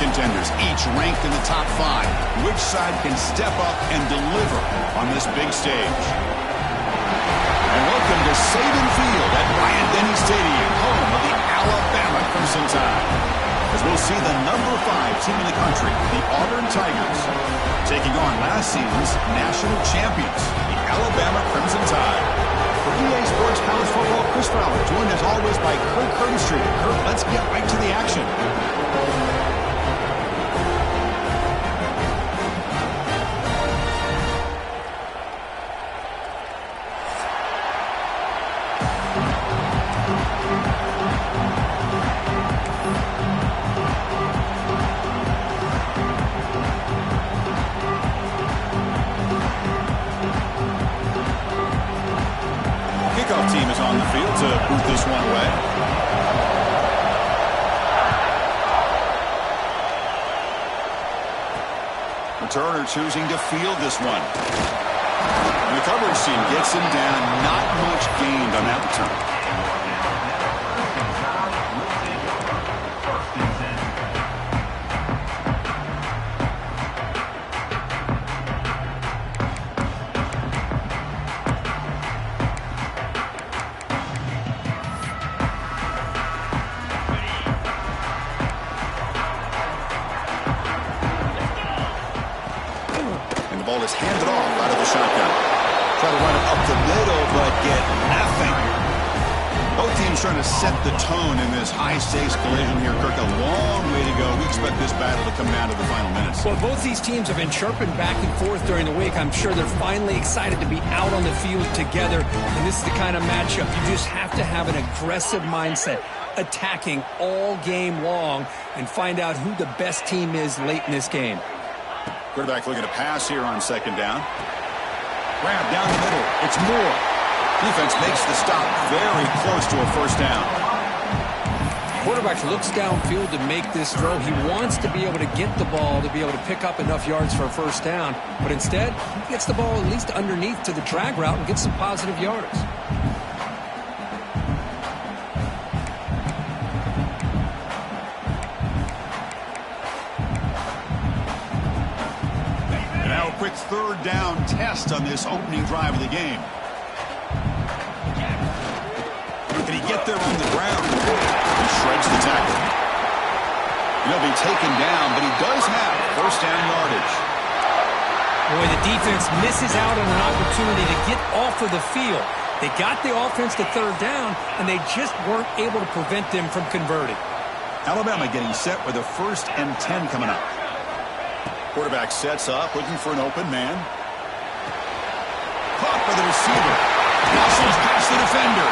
contenders, each ranked in the top 5. Which side can step up and deliver on this big stage? And welcome to Saban Field at Bryant-Denny Stadium, home of the Alabama Crimson Tide. As we'll see the number 5 team in the country, the Auburn Tigers, taking on last season's national champions, the Alabama Crimson Tide. For EA Sports College Football, Chris Fowler, joined as always by Kirk Street. Kirk, let's get right to the action. Team is on the field to boot this one away. Returner choosing to field this one. And the coverage team gets him down. Not much gained on that return. Ball is handed off out of the shotgun. Try to run it up the middle, but get nothing. Both teams trying to set the tone in this high-stakes collision here. Kirk, a long way to go. We expect this battle to come down to the final minutes. Well, both these teams have been chirping back and forth during the week. I'm sure they're finally excited to be out on the field together. And this is the kind of matchup you just have to have an aggressive mindset, attacking all game long, and find out who the best team is late in this game. Quarterback looking to pass here on second down. Grab down the middle. It's Moore. Defense makes the stop very close to a first down. Quarterback looks downfield to make this throw. He wants to be able to get the ball to be able to pick up enough yards for a first down. But instead, he gets the ball at least underneath to the drag route and gets some positive yards. Quick third down test on this opening drive of the game. Can he get there on the ground? He shreds the tackle. He'll be taken down, but he does have first down yardage. Boy, the defense misses out on an opportunity to get off of the field. They got the offense to third down, and they just weren't able to prevent them from converting. Alabama getting set with a 1st and 10 coming up. Quarterback sets up, looking for an open man. Caught by the receiver. Muscles past the defender.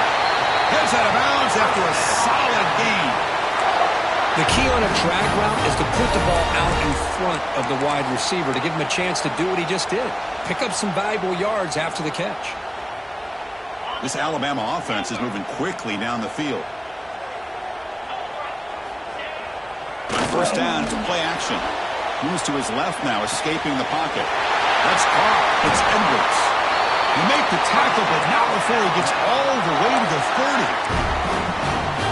Heads out of bounds after a solid gain. The key on a drag route is to put the ball out in front of the wide receiver to give him a chance to do what he just did. Pick up some valuable yards after the catch. This Alabama offense is moving quickly down the field. On first down, it's play action. Moves to his left now, escaping the pocket. That's caught. It's Edwards. He made the tackle, but not before he gets all the way to the 30.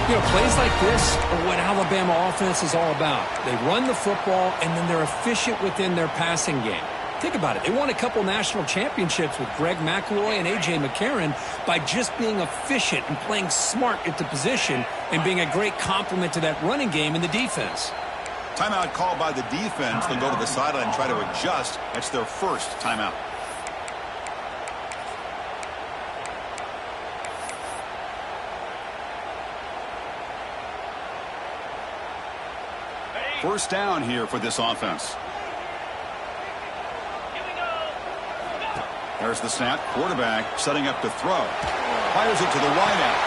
You know, plays like this are what Alabama offense is all about. They run the football, and then they're efficient within their passing game. Think about it. They won a couple national championships with Greg McElroy and A.J. McCarron by just being efficient and playing smart at the position and being a great complement to that running game in the defense. Timeout called by the defense. They'll go to the sideline and try to adjust. That's their first timeout. First down here for this offense. There's the snap. Quarterback setting up to throw. Fires it to the wideout.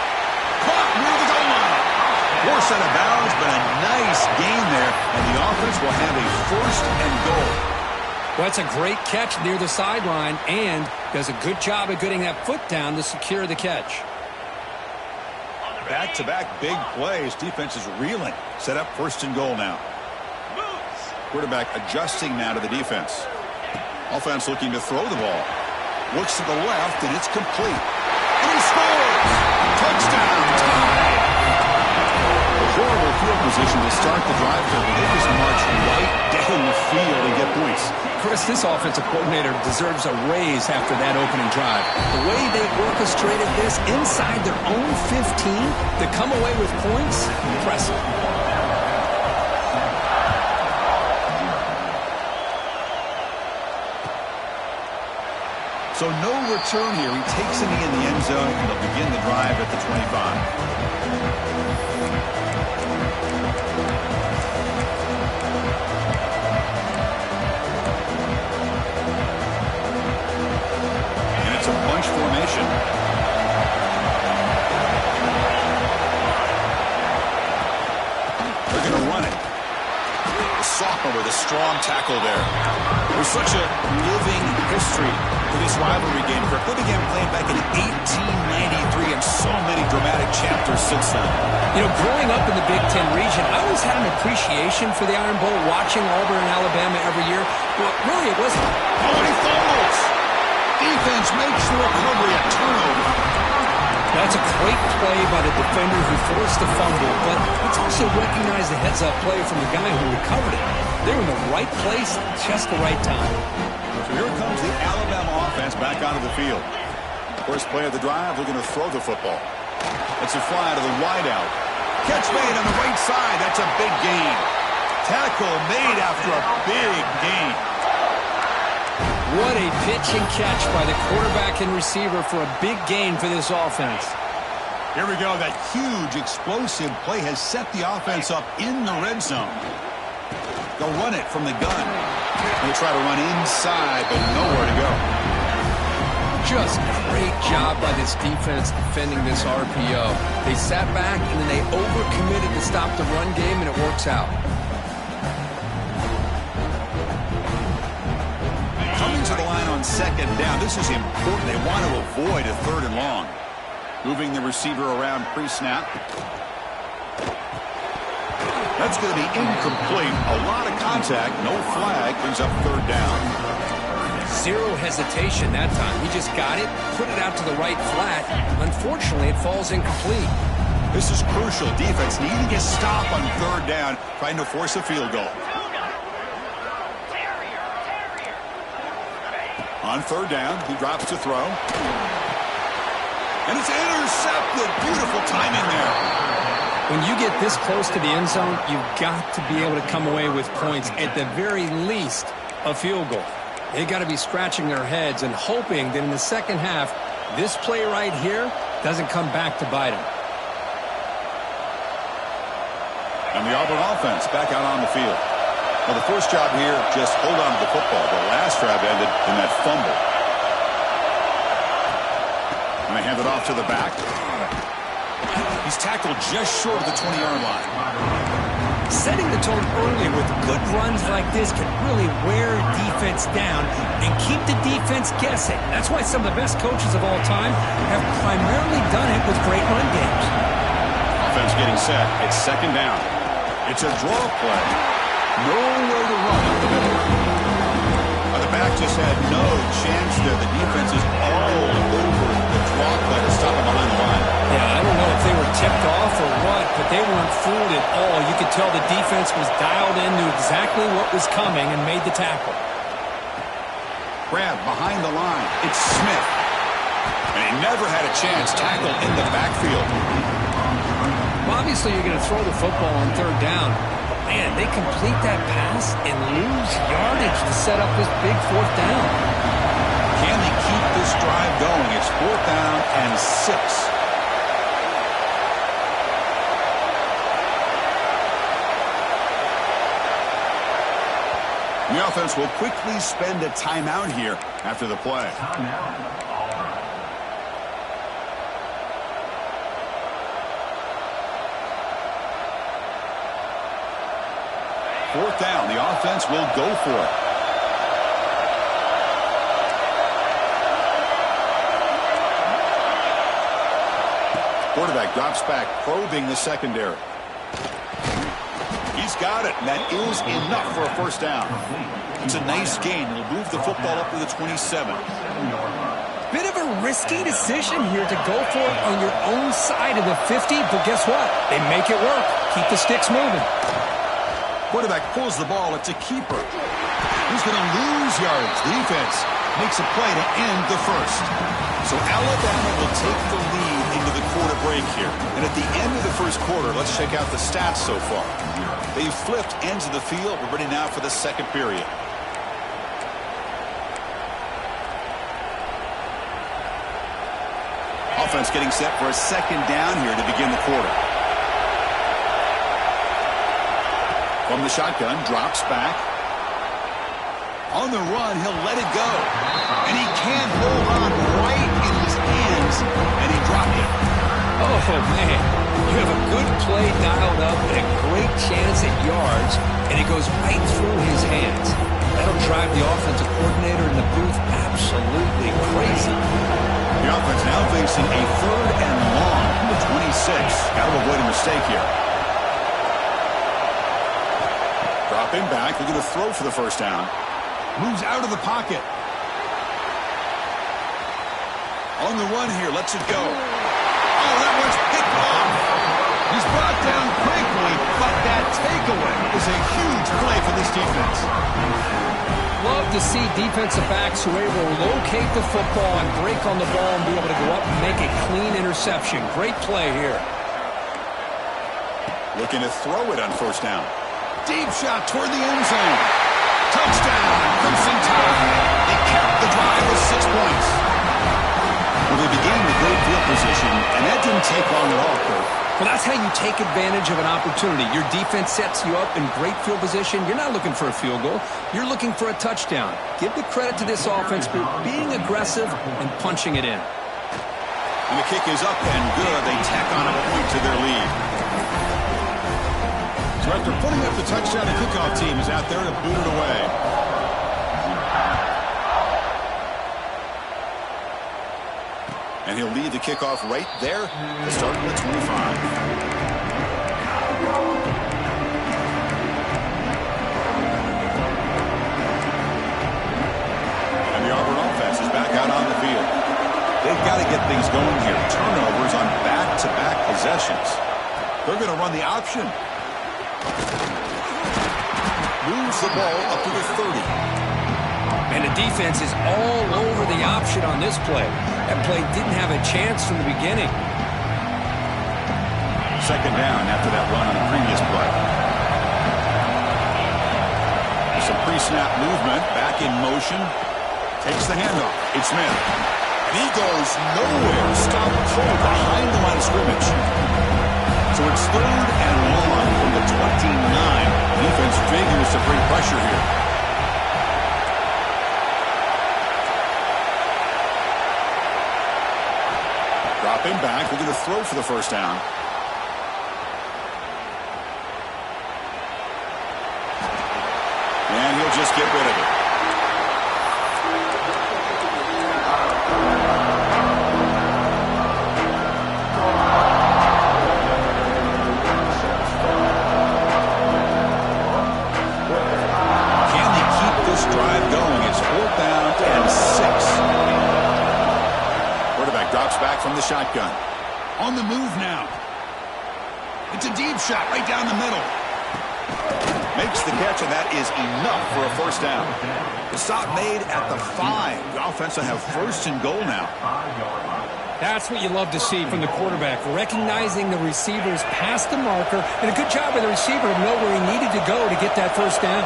Caught near the goal line. Force out of bounds, but a nice gain there, and the offense will have a 1st and goal. Well, that's a great catch near the sideline and does a good job of getting that foot down to secure the catch. Back-to-back big plays. Defense is reeling. Set up 1st and goal now. Quarterback adjusting now to the defense. Offense looking to throw the ball. Looks to the left, and it's complete. And he scores! Touchdown, tie! horrible field position to start the drive there, but they just march right down the field and get points. Chris, this offensive coordinator deserves a raise after that opening drive. The way they orchestrated this inside their own 15 to come away with points, impressive. So no return here. He takes it in the end zone, and they'll begin the drive at the 25. Bunch formation. They're going to run it. The sophomore with a strong tackle there. There's such a living history to this rivalry game. They began playing back in 1893 and so many dramatic chapters since then. You know, growing up in the Big Ten region, I always had an appreciation for the Iron Bowl, watching Auburn and Alabama every year. But really, it wasn't. Oh, and he fumbles! Defense makes the recovery a turnover. That's a great play by the defender who forced the fumble, but let's also recognize the heads-up play from the guy who recovered it. They were in the right place at just the right time. So here comes the Alabama offense back onto the field. First play of the drive, they're going to throw the football. It's a fly to the wideout. Catch made on the right side. That's a big gain. Tackle made after a big gain. What a pitch and catch by the quarterback and receiver for a big gain for this offense. Here we go. That huge explosive play has set the offense up in the red zone. They'll run it from the gun. They try to run inside, but nowhere to go. Just great job by this defense defending this RPO. They sat back and then they overcommitted to stop the run game, and it works out. Coming to the line on second down. This is important. They want to avoid a third and long. Moving the receiver around pre-snap. That's going to be incomplete. A lot of contact. No flag. Brings up third down. Zero hesitation that time. He just got it, put it out to the right flat. Unfortunately, it falls incomplete. This is crucial. Defense needing a stop on third down, trying to force a field goal. On third down, he drops to throw. And it's intercepted. Beautiful timing there. When you get this close to the end zone, you've got to be able to come away with points. At the very least, a field goal. They've got to be scratching their heads and hoping that in the second half, this play right here doesn't come back to bite them. And the Auburn offense back out on the field. Well, the first job here, just hold on to the football. The last drive ended in that fumble. And they hand it off to the back. He's tackled just short of the 20-yard line. Setting the tone early with good runs like this can really wear defense down and keep the defense guessing. That's why some of the best coaches of all time have primarily done it with great run games. Offense getting set. It's second down. It's a draw play. Nowhere to run up the middle. The back just had no chance there. The defense is all over the draw play to stop him behind the line. Yeah, I don't know if they were tipped off or what, but they weren't fooled at all. You could tell the defense was dialed in, knew exactly what was coming, and made the tackle. Grab behind the line. It's Smith. And he never had a chance. Tackle in the backfield. Well, obviously, you're going to throw the football on third down. Man, they complete that pass and lose yardage to set up this big fourth down. Can they keep this drive going? It's fourth down and 6. The offense will quickly spend a timeout here after the play. Fourth down. The offense will go for it. Quarterback drops back, probing the secondary. He's got it. That is enough for a first down. It's a nice gain. He'll move the football up to the 27. Bit of a risky decision here to go for it on your own side of the 50, but guess what? They make it work. Keep the sticks moving. Quarterback pulls the ball. It's a keeper. He's going to lose yards. The defense makes a play to end the first. So Alabama will take the lead into the quarter break here. And at the end of the first quarter, let's check out the stats so far. They've flipped ends of the field. We're ready now for the second period. Offense getting set for a second down here to begin the quarter. From the shotgun, drops back. On the run, he'll let it go. And he can't hold on right in his hands, and he dropped it. Oh, man. You have a good play dialed up and a great chance at yards, and it goes right through his hands. That'll drive the offensive coordinator in the booth absolutely crazy. The offense now facing a 3rd and long from the 26. Got to avoid a mistake here. Dropping back. They're going to throw for the first down. Moves out of the pocket. On the run here. Lets it go. Oh, that one's picked off. He's brought down quickly, but that takeaway is a huge play for this defense. Love to see defensive backs who are able to locate the football and break on the ball and be able to go up and make a clean interception. Great play here. Looking to throw it on first down. Deep shot toward the end zone. Touchdown, Crimson Tide. They kept the drive with 6 points. Well, they began with great field position, and that didn't take long at all, Kurt. Well, that's how you take advantage of an opportunity. Your defense sets you up in great field position. You're not looking for a field goal. You're looking for a touchdown. Give the credit to this offense for being aggressive and punching it in. And the kick is up and good. They tack on a point to their lead. So after putting up the touchdown, the kickoff team is out there to boot it away. And he'll lead the kickoff right there to start at the 25. And the Auburn offense is back out on the field. They've got to get things going here. Turnovers on back-to-back possessions. They're going to run the option. Moves the ball up to the 30. And the defense is all over the option on this play. That play didn't have a chance from the beginning. Second down after that run on the previous play. There's some pre-snap movement. Back in motion. Takes the handoff. It's Smith. And he goes nowhere. Stopped cold behind the line of scrimmage. So it's 3rd and long from the 29. Defense figures to bring pressure here. Dropping back. We're going to throw for the first down. And he'll just get rid of it. Can they keep this drive going? It's 4th down and 6. Quarterback drops back from the shotgun. On the move now. It's a deep shot right down the middle. Makes the catch, and that is enough for a first down. The stop made at the 5. The offense will have 1st and goal now. That's what you love to see from the quarterback, recognizing the receivers past the marker, and a good job by the receiver to know where he needed to go to get that first down.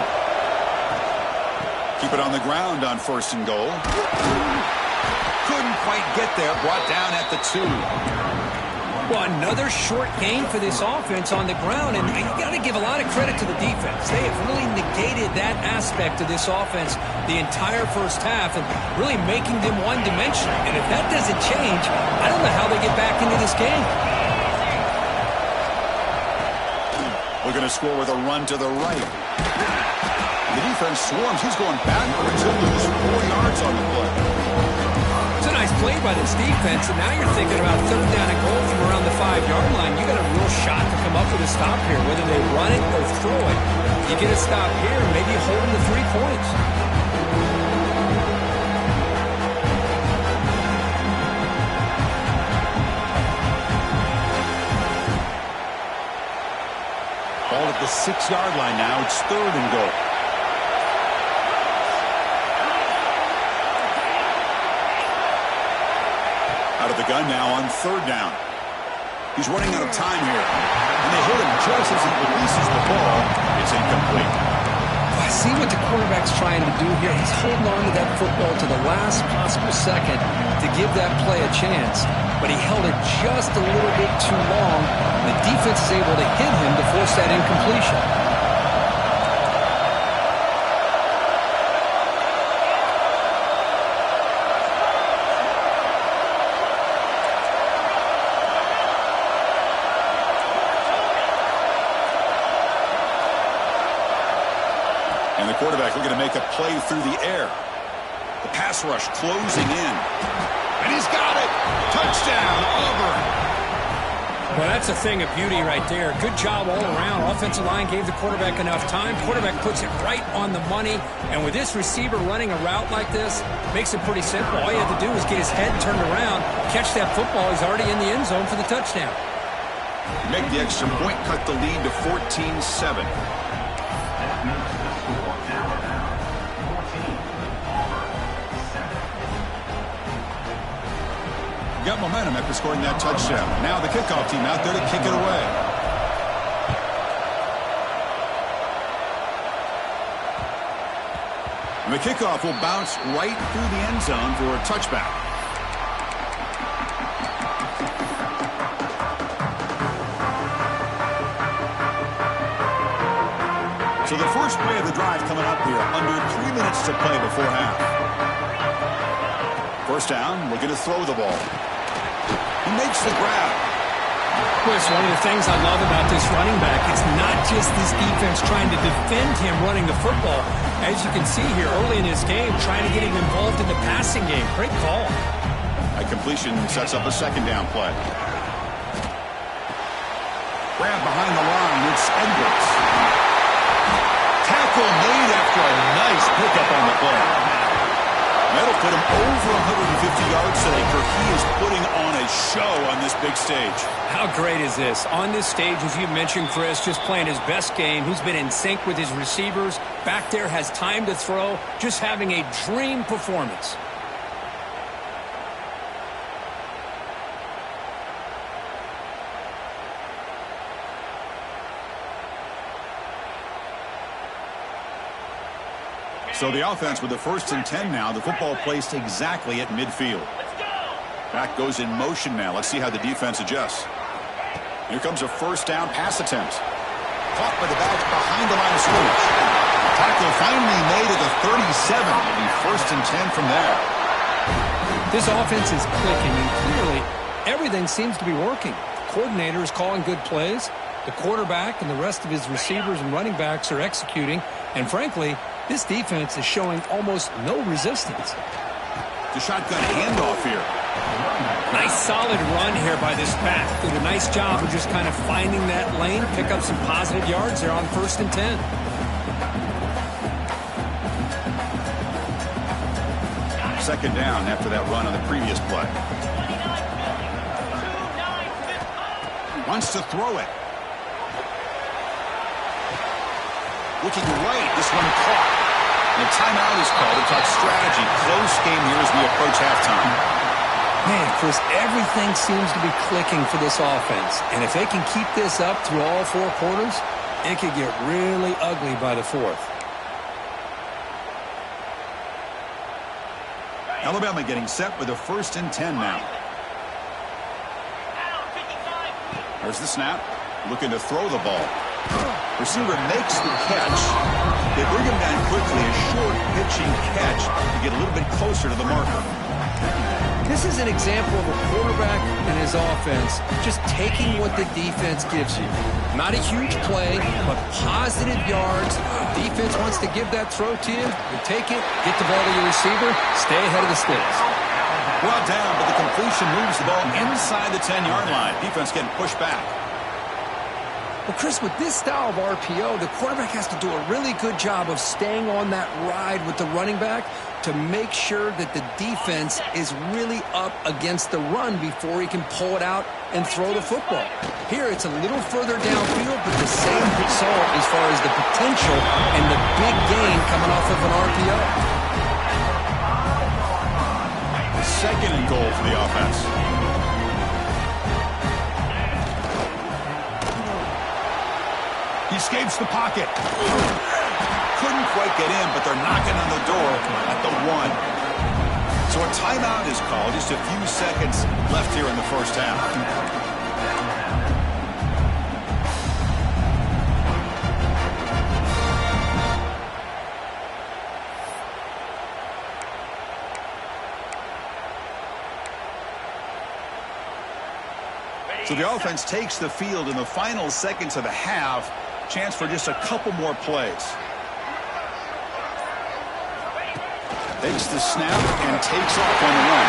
Keep it on the ground on 1st and goal. Couldn't quite get there, brought down at the 2. Well, another short gain for this offense on the ground, and you got to give a lot of credit to the defense. They have really negated that aspect of this offense the entire first half and really making them one-dimensional. And if that doesn't change, I don't know how they get back into this game. We're going to score with a run to the right. The defense swarms. He's going backwards. He'll lose 4 yards on the play. It's a nice play by this defense, and now you're thinking about 3rd down and goal from around the 5-yard line. You got a real shot to come up with a stop here, whether they run it or throw it. You get a stop here, and maybe hold them to 3 points. 6-yard line now. It's 3rd and goal. Out of the gun now on 3rd down. He's running out of time here. And they hit him just as he releases the ball. It's incomplete. I see what the quarterback's trying to do here. He's holding on to that football to the last possible second to give that play a chance. But he held it just a little bit too long. The defense is able to hit him to force that incompletion. And the quarterback looking to make a play through the air. The pass rush closing in. And he's got it. Touchdown, Auburn. Well, that's a thing of beauty right there. Good job all around. Offensive line gave the quarterback enough time. Quarterback puts it right on the money. And with this receiver running a route like this, makes it pretty simple. All you have to do is get his head turned around, catch that football. He's already in the end zone for the touchdown. Make the extra point, cut the lead to 14-7. Got momentum after scoring that touchdown. Now the kickoff team out there to kick it away. And the kickoff will bounce right through the end zone for a touchback. So the first play of the drive coming up here. Under 3 minutes to play before half. First down, looking to throw the ball. He makes the grab. Chris, one of the things I love about this running back, it's not just this defense trying to defend him running the football. As you can see here early in his game, trying to get him involved in the passing game. Great call. A completion sets up a 2nd down play. Grab behind the line, it's Edwards. Tackle made after a nice pickup on the play. That'll put him over 150 yards today. He is putting on a show on this big stage. How great is this? On this stage, as you mentioned, Chris, just playing his best game. He's been in sync with his receivers. Back there, has time to throw. Just having a dream performance. So the offense with the 1st and 10 now. The football placed exactly at midfield. Back goes in motion now. Let's see how the defense adjusts. Here comes a 1st down pass attempt. Caught by the back behind the line of scrimmage. Tackle finally made at the 37. It'll be 1st and 10 from there. This offense is clicking, and clearly everything seems to be working. The coordinator is calling good plays. The quarterback and the rest of his receivers and running backs are executing. And frankly, this defense is showing almost no resistance. The shotgun handoff here. Nice solid run here by this back. Did a nice job of just kind of finding that lane, pick up some positive yards there on 1st and 10. Second down after that run on the previous play. Wants to throw it. Looking right, this one caught. And a timeout is called to talk strategy. Close game here as we approach halftime. Man, Chris, everything seems to be clicking for this offense. And if they can keep this up through all 4 quarters, it could get really ugly by the 4th. Alabama getting set with a 1st and 10 now. There's the snap. Looking to throw the ball. Receiver makes the catch. They bring him down quickly. A short pitching catch to get a little bit closer to the marker. This is an example of a quarterback and his offense just taking what the defense gives you. Not a huge play, but positive yards. The defense wants to give that throw to you. You take it, get the ball to your receiver, stay ahead of the sticks. Brought down, but the completion moves the ball inside the 10-yard line. Defense getting pushed back. Well, Chris, with this style of RPO, the quarterback has to do a really good job of staying on that ride with the running back to make sure that the defense is really up against the run before he can pull it out and throw the football. Here, it's a little further downfield, but the same result as far as the potential and the big gain coming off of an RPO. Second and goal for the offense. He escapes the pocket. Couldn't quite get in, but they're knocking on the door at the 1. So a timeout is called. Just a few seconds left here in the first half. So the offense takes the field in the final seconds of the half. Chance for just a couple more plays. Takes the snap and takes off on the run.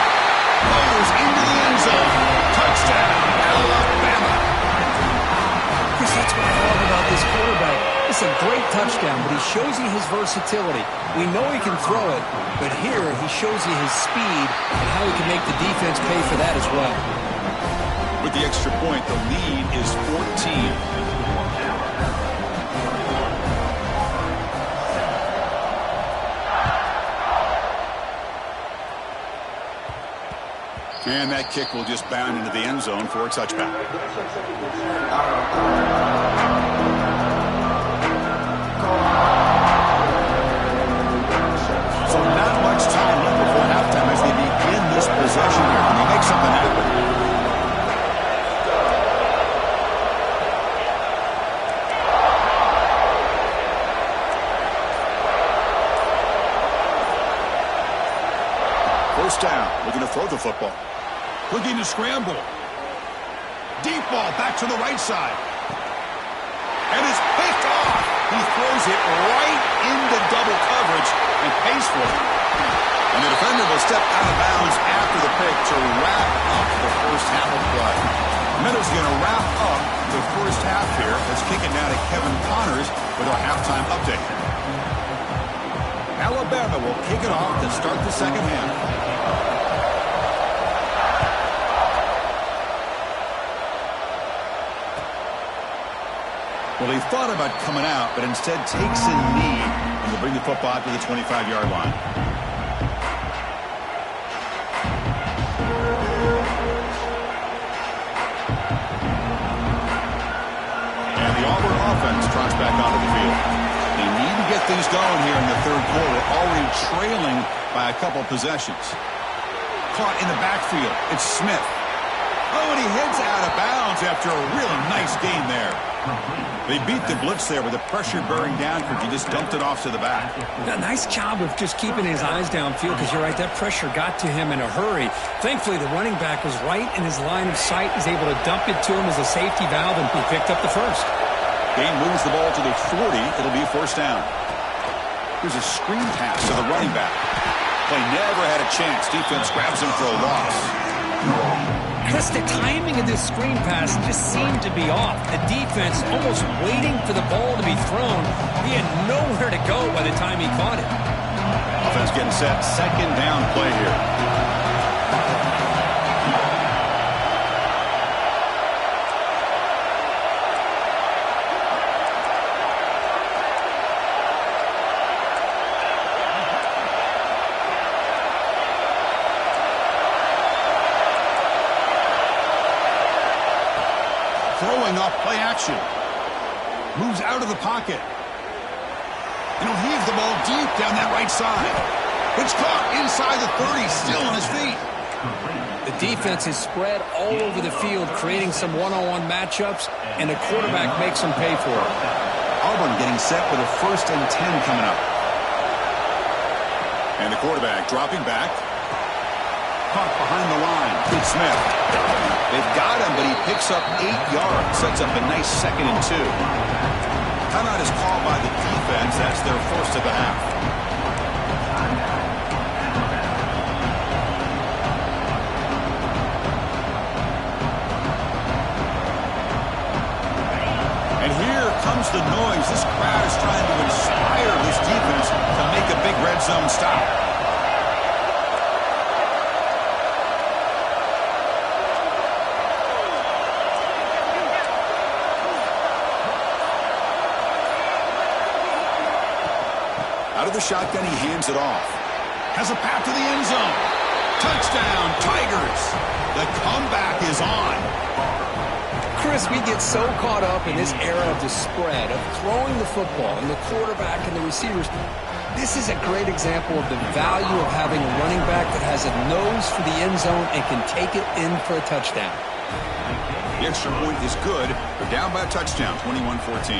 Goes into the end zone. Touchdown, Alabama. Chris, that's what I love about this quarterback. It's a great touchdown, but he shows you his versatility. We know he can throw it, but here he shows you his speed and how he can make the defense pay for that as well. With the extra point, the lead is 14. And that kick will just bound into the end zone for a touchback. So not much time left before halftime as they begin this possession here. Can they make something happen? First down, looking to throw the football. Looking to scramble. Deep ball back to the right side. And it's picked off. He throws it right into double coverage and pays for it. And the defender will step out of bounds after the pick to wrap up the first half of play. Minnows going to wrap up the first half here. Let's kick it now to Kevin Connors with our halftime update. Alabama will kick it off to start the second half. Well, he thought about coming out, but instead takes a knee and will bring the football to the 25-yard line. And the Auburn offense trots back onto the field. They need to get things going here in the third quarter, already trailing by a couple possessions. Caught in the backfield. It's Smith. Oh, and he heads out of bounds after a really nice gain there. They beat the blitz there with the pressure bearing down because he just dumped it off to the back. Yeah, nice job of just keeping his eyes downfield because you're right, that pressure got to him in a hurry. Thankfully, the running back was right in his line of sight. He's able to dump it to him as a safety valve, and he picked up the first. Gain moves the ball to the 40. It'll be first down. Here's a screen pass to the running back. Play never had a chance. Defense grabs him for a loss. Chris, the timing of this screen pass just seemed to be off. The defense almost waiting for the ball to be thrown. He had nowhere to go by the time he caught it. Offense getting set. Second down play here. Throwing off play action. Moves out of the pocket. And he'll heave the ball deep down that right side. It's caught inside the 30, still on his feet. The defense is spread all over the field, creating some one-on-one matchups, and the quarterback makes them pay for it. Auburn getting set with a 1st and 10 coming up. And the quarterback dropping back. Caught behind the line. It's Smith. They've got him, but he picks up 8 yards. Sets up a nice 2nd and 2. Timeout is called by the defense. That's their first of the half. And the shotgun, he hands it off. Has a path to the end zone. Touchdown, Tigers. The comeback is on. Chris, we get so caught up in this era of the spread, of throwing the football and the quarterback and the receivers. This is a great example of the value of having a running back that has a nose for the end zone and can take it in for a touchdown. The extra point is good. They're down by a touchdown, 21-14.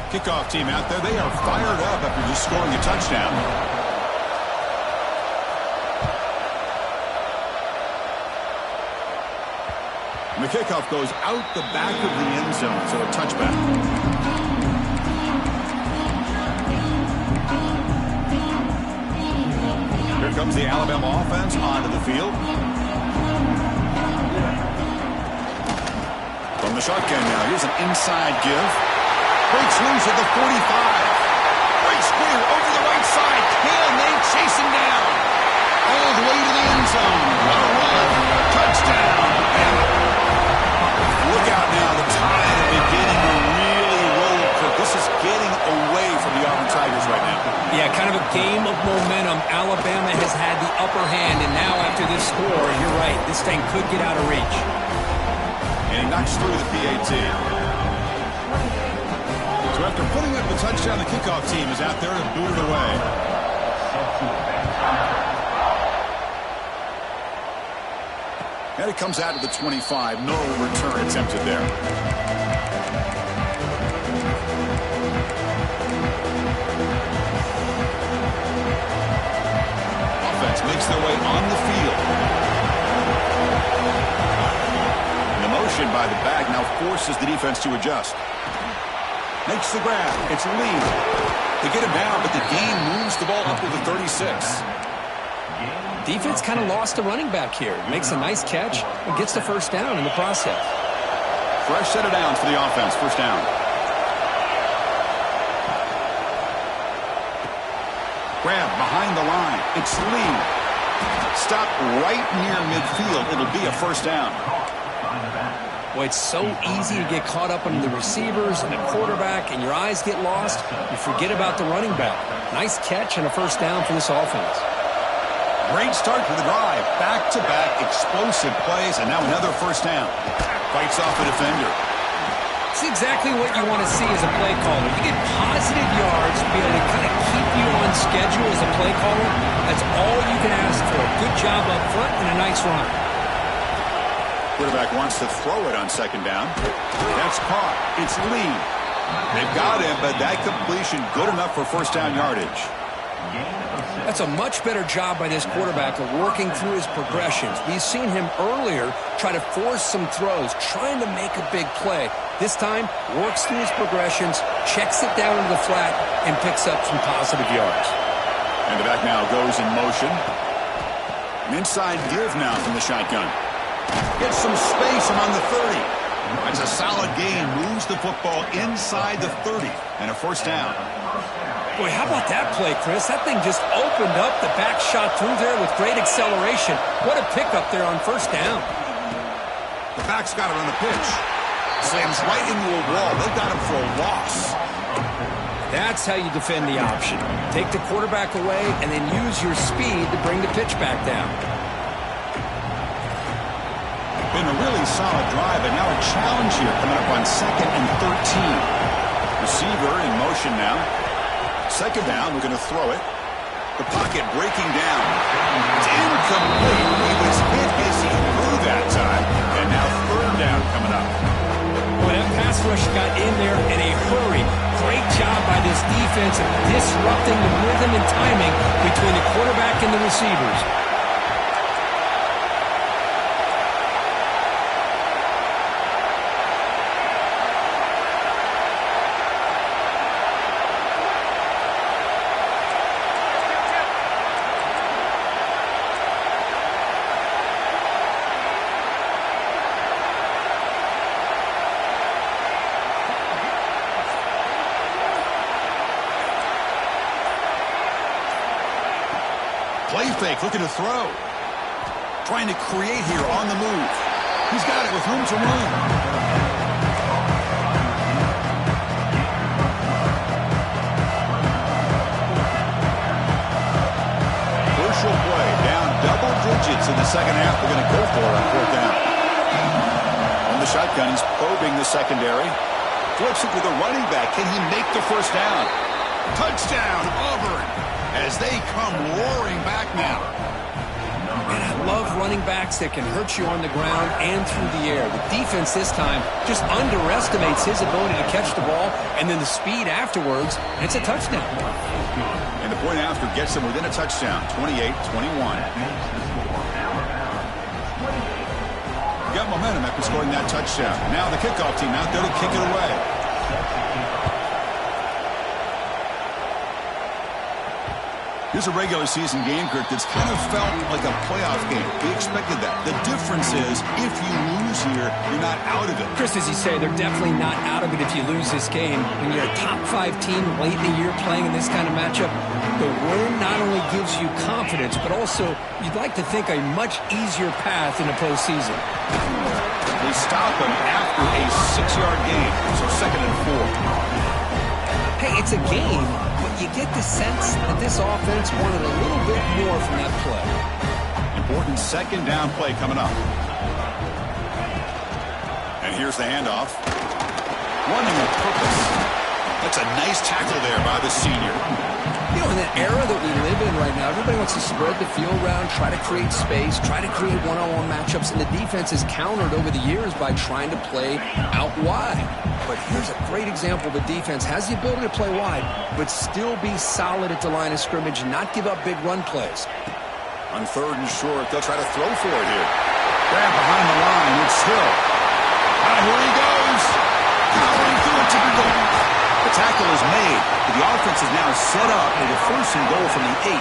Kickoff team out there, they are fired up after just scoring a touchdown. And the kickoff goes out the back of the end zone, so a touchback. Here comes the Alabama offense onto the field. From the shotgun now, here's an inside give. Breaks loose at the 45. Breaks clear over the right side. Can they chase him down? All the way to the end zone. On a run. Touchdown. Look out now. The Tide are beginning to really roll. This is getting away from the Auburn Tigers right now. Yeah, kind of a game of momentum. Alabama has had the upper hand, and now after this score, you're right, this thing could get out of reach. And he knocks through the PAT. So after putting up the touchdown, the kickoff team is out there to boot it away. And it comes out to the 25. No return attempted there. Offense makes their way on the field. And the motion by the back now forces the defense to adjust. Makes the grab. It's Lee. They get him down, but the gain moves the ball up to the 36. Defense kind of lost the running back here. Makes a nice catch and gets the first down in the process. Fresh set of downs for the offense. First down. Grab behind the line. It's Lee. Stop right near midfield. It'll be a first down. Boy, it's so easy to get caught up in the receivers and the quarterback, and your eyes get lost. You forget about the running back. Nice catch and a first down for this offense. Great start to the drive. Back-to-back explosive plays, and now another first down. Fights off the defender. It's exactly what you want to see as a play caller. You get positive yards to be able to kind of keep you on schedule as a play caller. That's all you can ask for. Good job up front and a nice run. Quarterback wants to throw it on second down. That's caught. It's Lee. They've got him, but that completion good enough for first down yardage. That's a much better job by this quarterback of working through his progressions. We've seen him earlier try to force some throws, trying to make a big play. This time, works through his progressions, checks it down into the flat, and picks up some positive yards. And the back now goes in motion. An inside give now from the shotgun. Gets some space among the 30. That's a solid gain. Moves the football inside the 30. And a first down. Boy, how about that play, Chris? That thing just opened up. The back shot through there with great acceleration. What a pickup there on first down. The back's got it on the pitch. Slams right into a wall. They've got him for a loss. That's how you defend the option. Take the quarterback away and then use your speed to bring the pitch back down. Been a really solid drive, and now a challenge here coming up on 2nd and 13. Receiver in motion now. Second down, we're going to throw it. The pocket breaking down. It's incomplete. He was hit as he threw that time. And now third down coming up. Boy, that pass rush got in there in a hurry. Great job by this defense of disrupting the rhythm and timing between the quarterback and the receivers. Play fake, looking to throw. Trying to create here on the move. He's got it with room to run. Crucial play. Down double digits in the second half. They're going to go for it on fourth down. On the shotgun, he's probing the secondary. Flips it to the running back. Can he make the first down? Touchdown, Auburn, as they come roaring back now. And I love running backs that can hurt you on the ground and through the air. The defense this time just underestimates his ability to catch the ball, and then the speed afterwards, and it's a touchdown. And the point after gets them within a touchdown, 28-21. Got momentum after scoring that touchdown. Now the kickoff team out there to kick it away. Here's a regular season game, Kirk, that's kind of felt like a playoff game. We expected that. The difference is if you lose here, you're not out of it. Chris, as you say, they're definitely not out of it if you lose this game. When you're a top-5 team late in the year playing in this kind of matchup, the win not only gives you confidence, but also you'd like to think a much easier path in the postseason. They stop him after a 6-yard gain, so 2nd and 4. Hey, it's a game, but you get the sense that this offense wanted a little bit more from that play. Important second down play coming up. And here's the handoff. Running with purpose. That's a nice tackle there by the senior. You know, in that era that we live in right now, everybody wants to spread the field around, try to create space, try to create one-on-one matchups, and the defense has countered over the years by trying to play out wide. But here's a great example. The defense has the ability to play wide, but still be solid at the line of scrimmage and not give up big run plays. On 3rd and short, they'll try to throw for it here. Grab behind the line. It's Hill. And here he goes. Powering through it to the goal. The tackle is made, but the offense is now set up with a 1st and goal from the 8.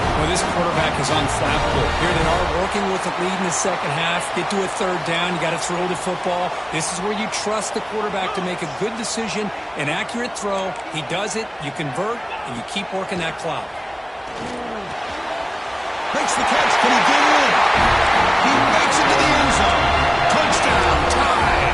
Well, this quarterback is unflappable. Here they are working with the lead in the second half. Get to a 3rd down. You got to throw the football. This is where you trust the quarterback to make a good decision, an accurate throw. He does it. You convert, and you keep working that clock. Makes the catch. Can he get in? He makes it to the end zone. Touchdown, tie.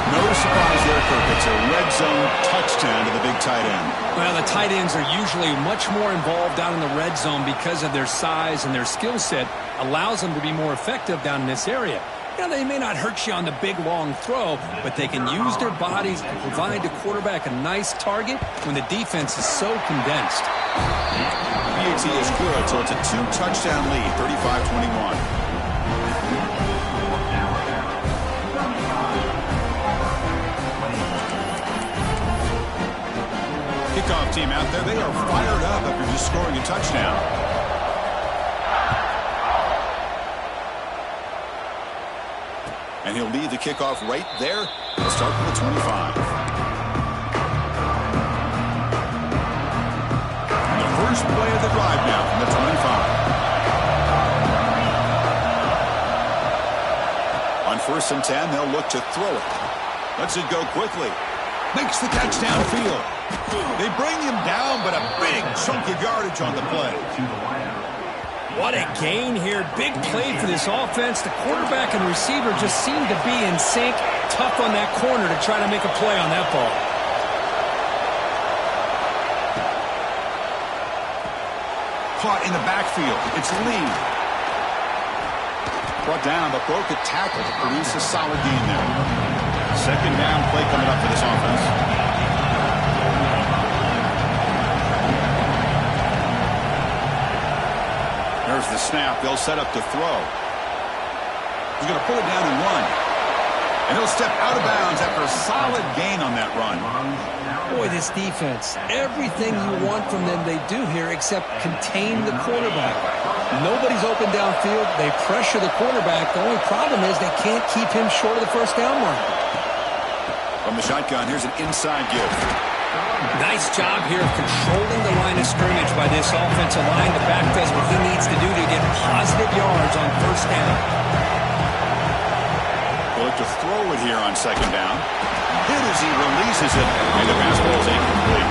No surprise there, Kirk. It's a red zone touchdown to the big tight end. Well, the tight ends are usually much more involved down in the red zone because of their size and their skill set allows them to be more effective down in this area. You know, they may not hurt you on the big, long throw, but they can use their bodies to provide the quarterback a nice target when the defense is so condensed. PAT is good, so it's a 2-touchdown lead, 35-21. Kickoff team out there, they are fired up after just scoring a touchdown. And he'll lead the kickoff right there. He'll start with the 25. And the first play of the drive now from the 25. On 1st and 10, they'll look to throw it. Lets it go quickly. Makes the catch downfield. They bring him down, but a big chunk of yardage on the play. What a gain here. Big play for this offense. The quarterback and receiver just seem to be in sync. Tough on that corner to try to make a play on that ball. Caught in the backfield. It's Lee. Brought down, but broke a tackle to produce a solid gain there. Second down play coming up for this offense. There's the snap. They'll set up to throw. He's going to pull it down and run. And he'll step out of bounds after a solid gain on that run. Boy, this defense, everything you want from them they do here except contain the quarterback. Nobody's open downfield. They pressure the quarterback. The only problem is they can't keep him short of the first down mark. From the shotgun, here's an inside give. Nice job here of controlling the line of scrimmage by this offensive line. The back does what he needs to do to get positive yards on first down. We'll look to throw it here on second down. Hit as he releases it, and the pass ball is incomplete.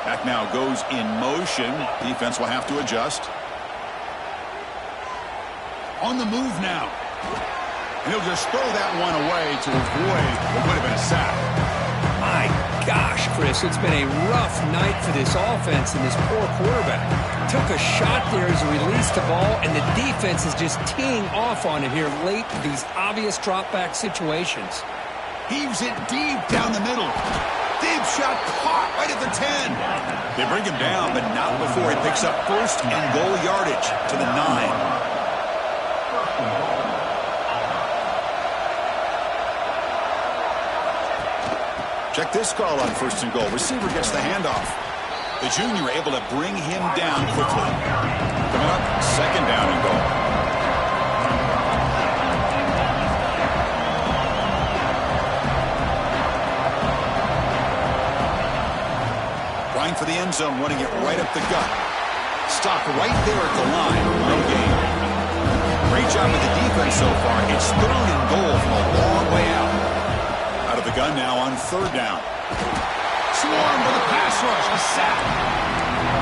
Back now goes in motion. Defense will have to adjust. On the move now. And he'll just throw that one away to avoid what would have been a sack. My gosh, Chris, it's been a rough night for this offense and this poor quarterback. Took a shot there as he released the ball, and the defense is just teeing off on it here late in these obvious drop-back situations. Heaves it deep down the middle. Deep shot caught right at the 10. They bring him down, but not before he picks up first and goal yardage to the 9. Check this call on first and goal. Receiver gets the handoff. The junior able to bring him down quickly. Coming up, second down and goal. Trying for the end zone, running it right up the gut. Stop right there at the line. No gain. Great job with the defense so far. It's third and goal from a long way out. Out of the gun now on third down. Swarm with a pass rush, a sack.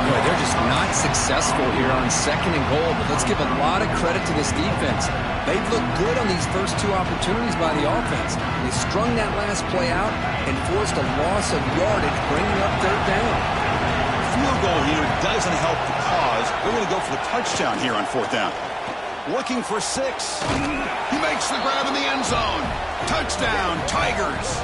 Boy, they're just not successful here on second and goal, but let's give a lot of credit to this defense. They've looked good on these first two opportunities by the offense. They strung that last play out and forced a loss of yardage, bringing up third down. Field goal here doesn't help the cause. They're going to go for the touchdown here on fourth down. Looking for 6. He makes the grab in the end zone. Touchdown, Tigers.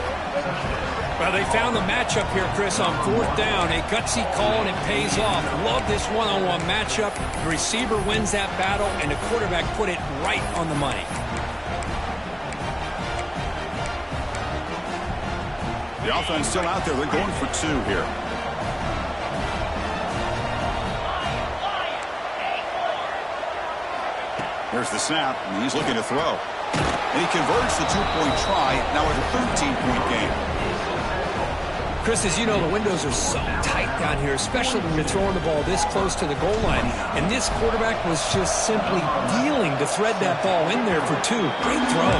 Well, they found the matchup here, Chris, on fourth down. A gutsy call, and it pays off. Love this one-on-one matchup. The receiver wins that battle, and the quarterback put it right on the money. The offense still out there. They're going for 2 here. Here's the snap, and he's looking to throw. And he converts the 2-point try, now with a 13-point game. Chris, as you know, the windows are so tight down here, especially when you're throwing the ball this close to the goal line. And this quarterback was just simply dealing to thread that ball in there for 2. Great throw.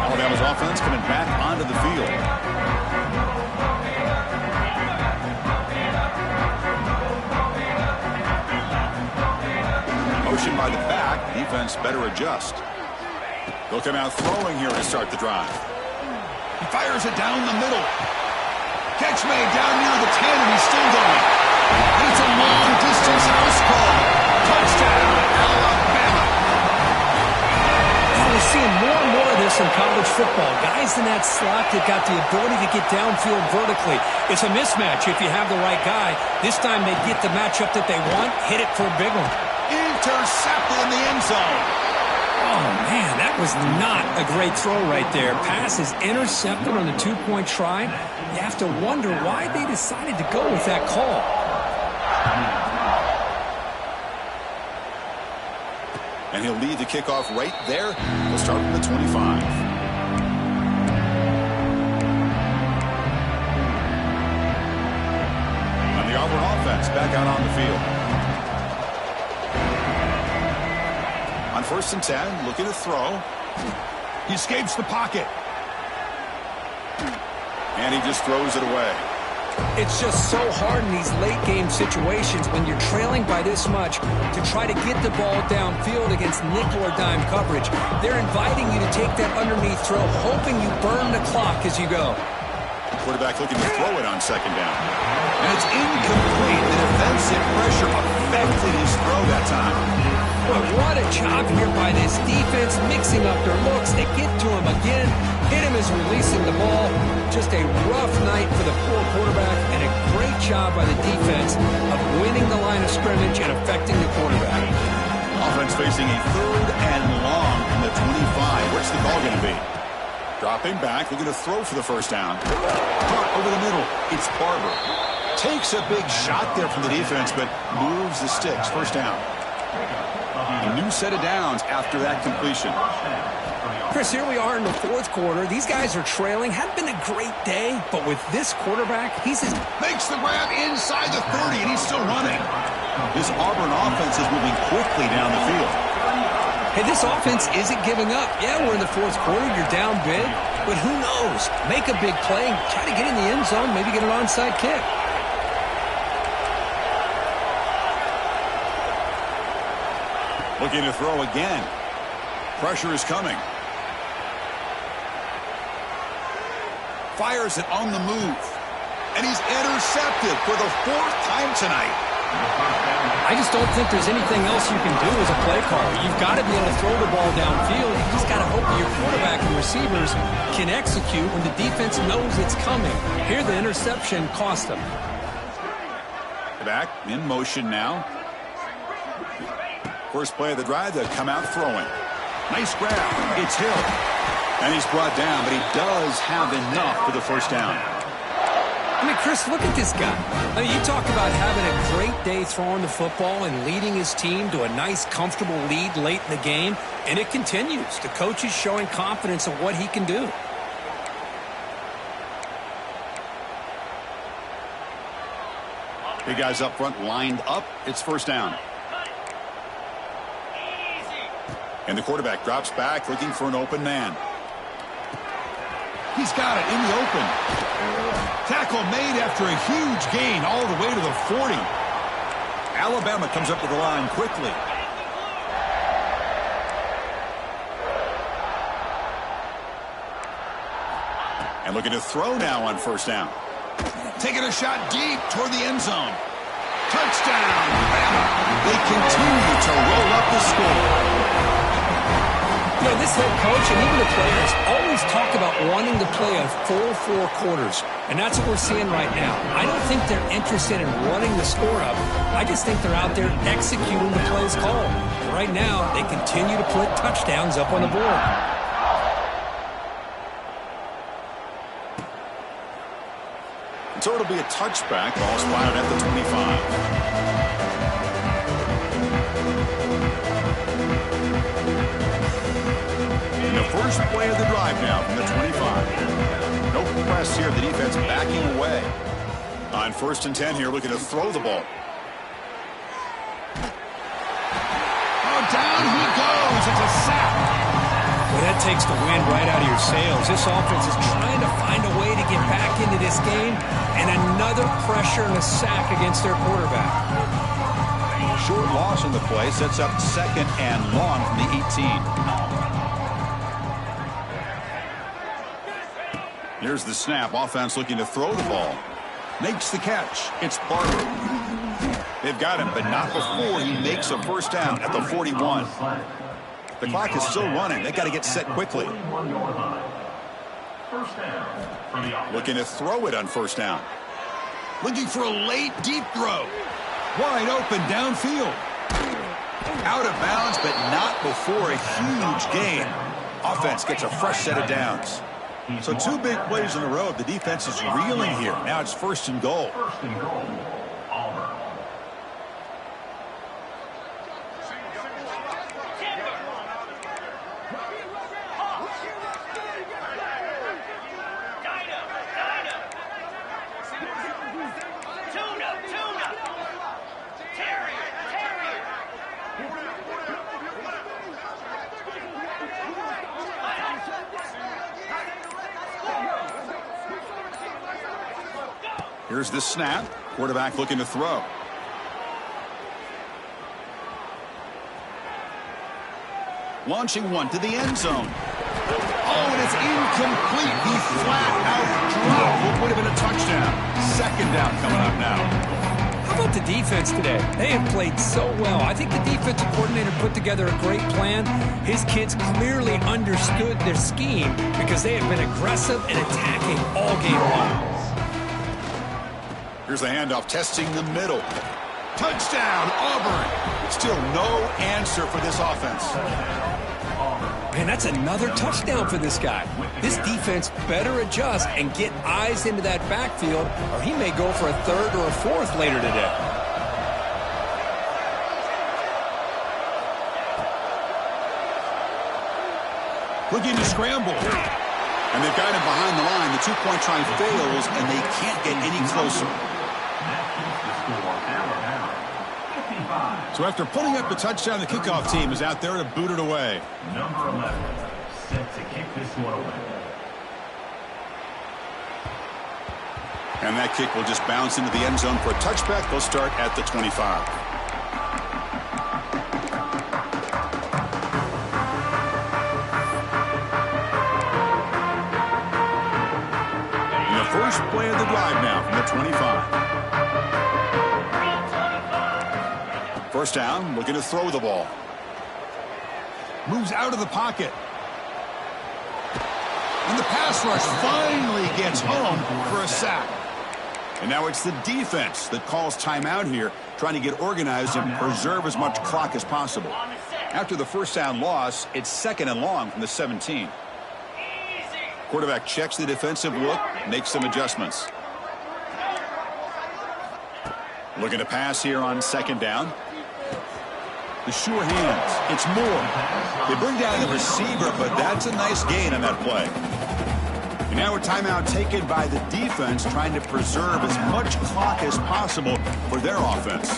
Alabama's offense coming back onto the field. Motion by the back. Defense better adjust. They'll come out throwing here to start the drive. He fires it down the middle. Catch made down near the 10, and he's still going. And it's a long-distance house call. Touchdown, Alabama. Now we're seeing more and more of this in college football. Guys in that slot that got the ability to get downfield vertically. It's a mismatch if you have the right guy. This time they get the matchup that they want, hit it for a big one. Intercepted in the end zone. Oh, man, that was not a great throw right there. Pass is intercepted on the 2-point try. You have to wonder why they decided to go with that call. And he'll lead the kickoff right there. We'll start from the 25. And the Auburn offense back out on the field. On first and 10, looking to throw. He escapes the pocket. And he just throws it away. It's just so hard in these late-game situations when you're trailing by this much to try to get the ball downfield against nickel or dime coverage. They're inviting you to take that underneath throw, hoping you burn the clock as you go. Quarterback looking to throw it on second down. And it's incomplete. The defensive pressure affected his throw that time. But what a job here by this defense, mixing up their looks. They get to him again, hit him as releasing the ball. Just a rough night for the poor quarterback, and a great job by the defense of winning the line of scrimmage and affecting the quarterback. Offense facing a third and long from the 25. What's the call going to be? Dropping back, looking to throw for the first down. Caught over the middle. It's Barber. Takes a big shot there from the defense, but moves the sticks. First down. A new set of downs after that completion. Chris, here we are in the fourth quarter. These guys are trailing. Hadn't been a great day, but with this quarterback, makes the grab inside the 30, and he's still running. This Auburn offense is moving quickly down the field. Hey, this offense isn't giving up. Yeah, we're in the fourth quarter. You're down big. But who knows? Make a big play. Try to get in the end zone. Maybe get an onside kick. Looking to throw again. Pressure is coming. Fires it on the move. And he's intercepted for the fourth time tonight. I just don't think there's anything else you can do as a play caller. You've got to be able to throw the ball downfield. You just got to hope that your quarterback and receivers can execute when the defense knows it's coming. Here, the interception cost them. Back in motion now. First play of the drive, they'll come out throwing. Nice grab. It's Hill. And he's brought down, but he does have enough for the first down. I mean, Chris, look at this guy. I mean, you talk about having a great day throwing the football and leading his team to a nice, comfortable lead late in the game, and it continues. The coach is showing confidence of what he can do. Big guys up front lined up. It's first down. And the quarterback drops back looking for an open man. He's got it in the open. Tackle made after a huge gain all the way to the 40. Alabama comes up to the line quickly. And looking to throw now on first down. Taking a shot deep toward the end zone. Touchdown, Bama. They continue to roll up the score. You know, this head coach and even the players always talk about wanting to play a full 4 quarters, and that's what we're seeing right now. I don't think they're interested in running the score up. I just think they're out there executing the plays called. And right now, they continue to put touchdowns up on the board. So it'll be a touchback. Ball's fired at the 25. The first play of the drive now from the 25. No press here. The defense backing away. On first and 10 here, looking to throw the ball. Oh, down he goes. It's a sack. Well, that takes the wind right out of your sails. This offense is trying to find a way to get back into this game, and another pressure and a sack against their quarterback. Short loss in the play sets up second and long from the 18. Here's the snap. Offense looking to throw the ball. Makes the catch. It's Barber. They've got him, but not before he makes a first down at the 41. The clock is still running. They've got to get set quickly. Looking to throw it on first down. Looking for a late, deep throw. Wide open downfield. Out of bounds, but not before a huge gain. Offense gets a fresh set of downs. So 2 big plays in a row. The defense is reeling here. Now it's first and goal. Auburn. Here's the snap. Quarterback looking to throw. Launching one to the end zone. Oh, and it's incomplete. He flat out dropped what would have been a touchdown. Second down coming up now. How about the defense today? They have played so well. I think the defensive coordinator put together a great plan. His kids clearly understood their scheme because they have been aggressive and attacking all game long. Here's the handoff, testing the middle. Touchdown, Auburn. Still no answer for this offense. Man, that's another touchdown for this guy. This defense better adjust and get eyes into that backfield, or he may go for a third or a fourth later today. Looking to scramble. And they've got him behind the line. The two-point try fails, and they can't get any closer. 25. So after putting up the touchdown, the kickoff team is out there to boot it away. Number 11, set to kick this one away. And that kick will just bounce into the end zone for a touchback. They'll start at the 25. And the first play of the drive now from the 25. First down, looking to throw the ball. Moves out of the pocket. And the pass rush finally gets home for a sack. And now it's the defense that calls timeout here, trying to get organized and preserve as much clock as possible. After the first down loss, it's 2nd and long from the 17. Quarterback checks the defensive look, makes some adjustments. Looking to pass here on 2nd down. The sure hands. It's Moore. They bring down the receiver, but that's a nice gain on that play. And now a timeout taken by the defense, trying to preserve as much clock as possible for their offense.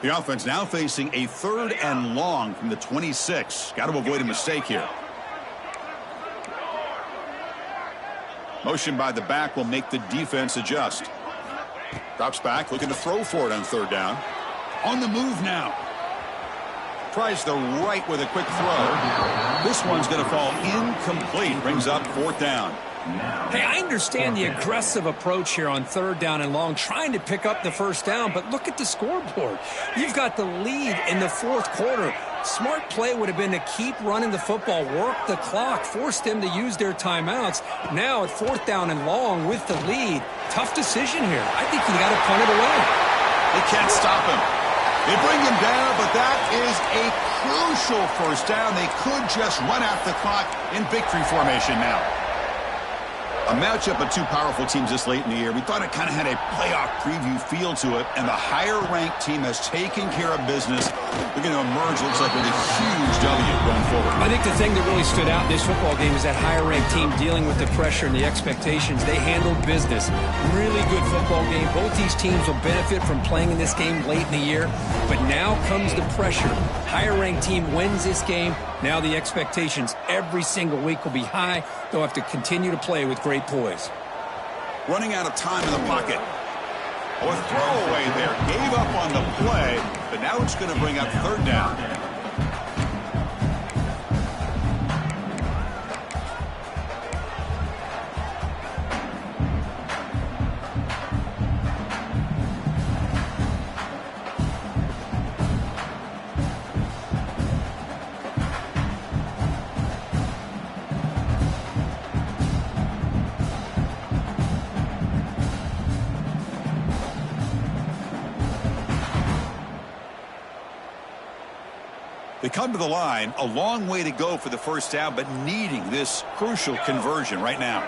The offense now facing a 3rd and long from the 26. Got to avoid a mistake here. Motion by the back will make the defense adjust. Drops back, looking to throw for it on 3rd down. On the move now. Tries the right with a quick throw. This one's going to fall incomplete. Brings up 4th down. Hey, I understand the aggressive approach here on 3rd down and long, trying to pick up the first down, but look at the scoreboard. You've got the lead in the 4th quarter. Smart play would have been to keep running the football, work the clock, force them to use their timeouts. Now at 4th down and long with the lead, tough decision here. I think you got to punt it away. They can't stop him. They bring him down, but that is a crucial first down. They could just run out the clock in victory formation now. A matchup of two powerful teams this late in the year. We thought it kind of had a playoff preview feel to it, and the higher-ranked team has taken care of business. They're going to emerge, looks like, with a huge W going forward. I think the thing that really stood out in this football game is that higher-ranked team dealing with the pressure and the expectations. They handled business. Really good football game. Both these teams will benefit from playing in this game late in the year, but now comes the pressure. Higher-ranked team wins this game. Now the expectations every single week will be high. They'll have to continue to play with great poise. Running out of time in the pocket. Oh, a throwaway there. Gave up on the play, but now it's going to bring up 3rd down. They come to the line, a long way to go for the first down, but needing this crucial conversion right now.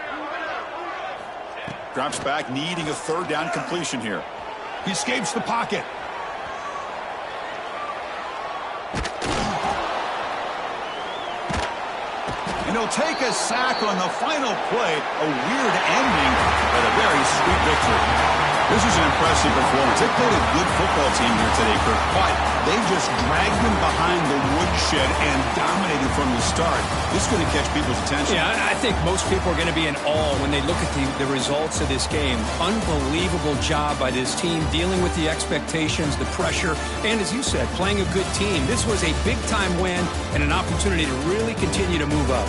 Drops back, needing a 3rd down completion here. He escapes the pocket. And he'll take a sack on the final play. A weird ending, but a very sweet victory. This is an impressive performance. They played a good football team here today, Kirk, but they just dragged them behind the woodshed and dominated from the start. This is going to catch people's attention. Yeah, I think most people are going to be in awe when they look at the results of this game. Unbelievable job by this team, dealing with the expectations, the pressure, and as you said, playing a good team. This was a big-time win and an opportunity to really continue to move up.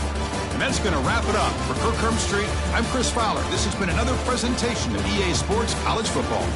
And that's going to wrap it up. For Kirk Street, I'm Chris Fowler. This has been another presentation of EA Sports College Football.